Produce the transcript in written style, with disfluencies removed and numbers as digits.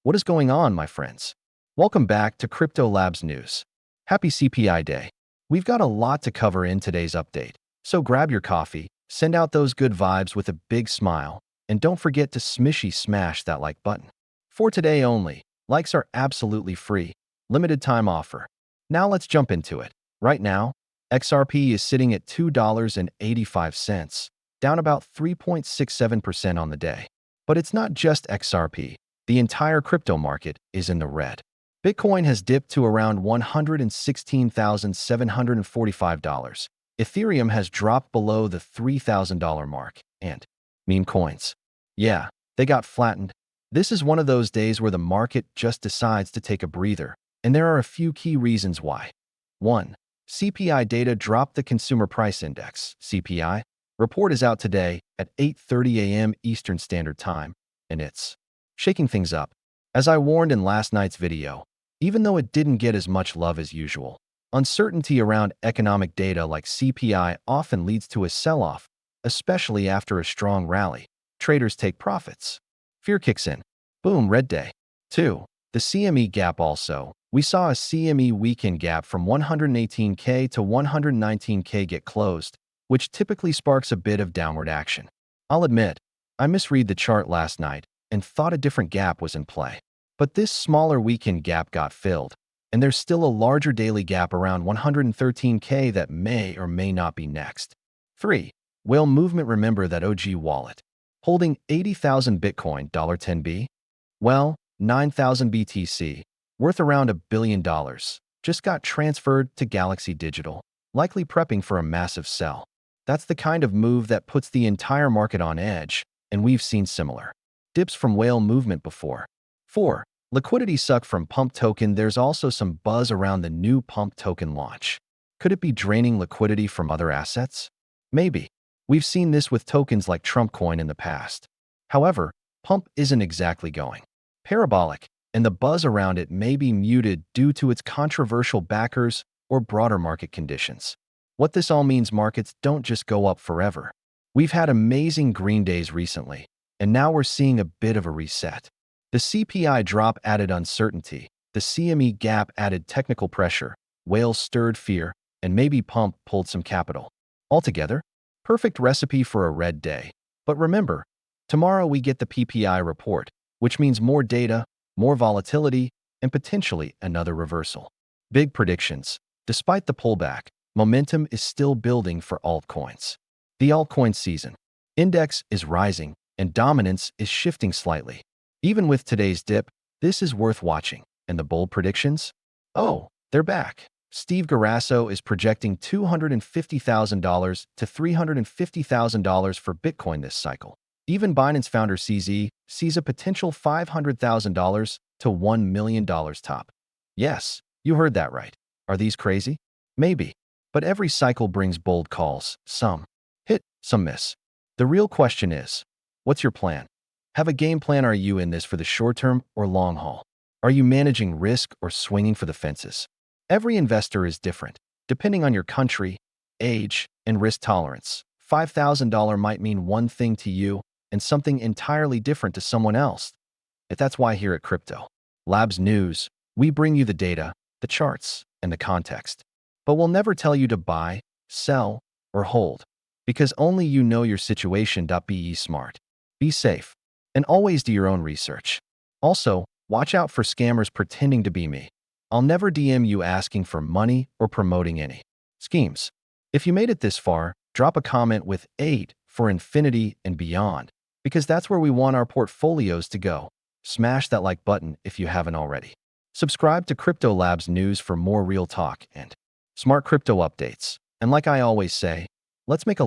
What is going on, my friends? Welcome back to Crypto Labs News. Happy CPI Day. We've got a lot to cover in today's update, so grab your coffee, send out those good vibes with a big smile, and don't forget to smash that like button. For today only, likes are absolutely free, limited time offer. Now let's jump into it. Right now, XRP is sitting at $2.85, down about 3.67% on the day. But it's not just XRP. The entire crypto market is in the red. Bitcoin has dipped to around $116,745. Ethereum has dropped below the $3,000 mark. And meme coins. Yeah, they got flattened. This is one of those days where the market just decides to take a breather. And there are a few key reasons why. 1. CPI data dropped. The Consumer Price Index, CPI, report is out today at 8:30 a.m. Eastern Standard Time, and it's shaking things up. As I warned in last night's video, even though it didn't get as much love as usual, uncertainty around economic data like CPI often leads to a sell-off, especially after a strong rally. Traders take profits. Fear kicks in. Boom, red day. 2. The CME gap also. We saw a CME weekend gap from 118K to 119K get closed, which typically sparks a bit of downward action. I'll admit, I misread the chart last night and thought a different gap was in play. But this smaller weekend gap got filled, and there's still a larger daily gap around 113K that may or may not be next. 3. Whale movement. Remember that OG wallet, holding 80,000 Bitcoin, $10B? Well, 9,000 BTC, worth around $1 billion, just got transferred to Galaxy Digital, likely prepping for a massive sell. That's the kind of move that puts the entire market on edge, and we've seen similar dips from whale movement before. 4. Liquidity suck from Pump token. There's also some buzz around the new Pump token launch. Could it be draining liquidity from other assets? Maybe. We've seen this with tokens like Trump Coin in the past. However, Pump isn't exactly going parabolic, and the buzz around it may be muted due to its controversial backers or broader market conditions. What this all means: markets don't just go up forever. We've had amazing green days recently, and now we're seeing a bit of a reset. The CPI drop added uncertainty, the CME gap added technical pressure, whales stirred fear, and maybe Pump pulled some capital. Altogether, perfect recipe for a red day. But remember, tomorrow we get the PPI report, which means more data, more volatility, and potentially another reversal. Big predictions. Despite the pullback, momentum is still building for altcoins. The Altcoin Season Index is rising, and dominance is shifting slightly. Even with today's dip, this is worth watching. And the bold predictions? Oh, they're back. Steve Garasso is projecting $250,000 to $350,000 for Bitcoin this cycle. Even Binance founder CZ sees a potential $500,000 to $1 million top. Yes, you heard that right. Are these crazy? Maybe. But every cycle brings bold calls. Some hit, some miss. The real question is, what's your plan? Have a game plan. Are you in this for the short term or long haul? Are you managing risk or swinging for the fences? Every investor is different, depending on your country, age, and risk tolerance. $5,000 might mean one thing to you and something entirely different to someone else. That's why here at Crypto Labs News, we bring you the data, the charts, and the context. But we'll never tell you to buy, sell, or hold, because only you know your situation. Be smart, be safe, and always do your own research. Also, watch out for scammers pretending to be me. I'll never DM you asking for money or promoting any schemes. If you made it this far, drop a comment with 8 for infinity and beyond, because that's where we want our portfolios to go. Smash that like button if you haven't already. Subscribe to Crypto Labs News for more real talk and smart crypto updates. And like I always say, let's make a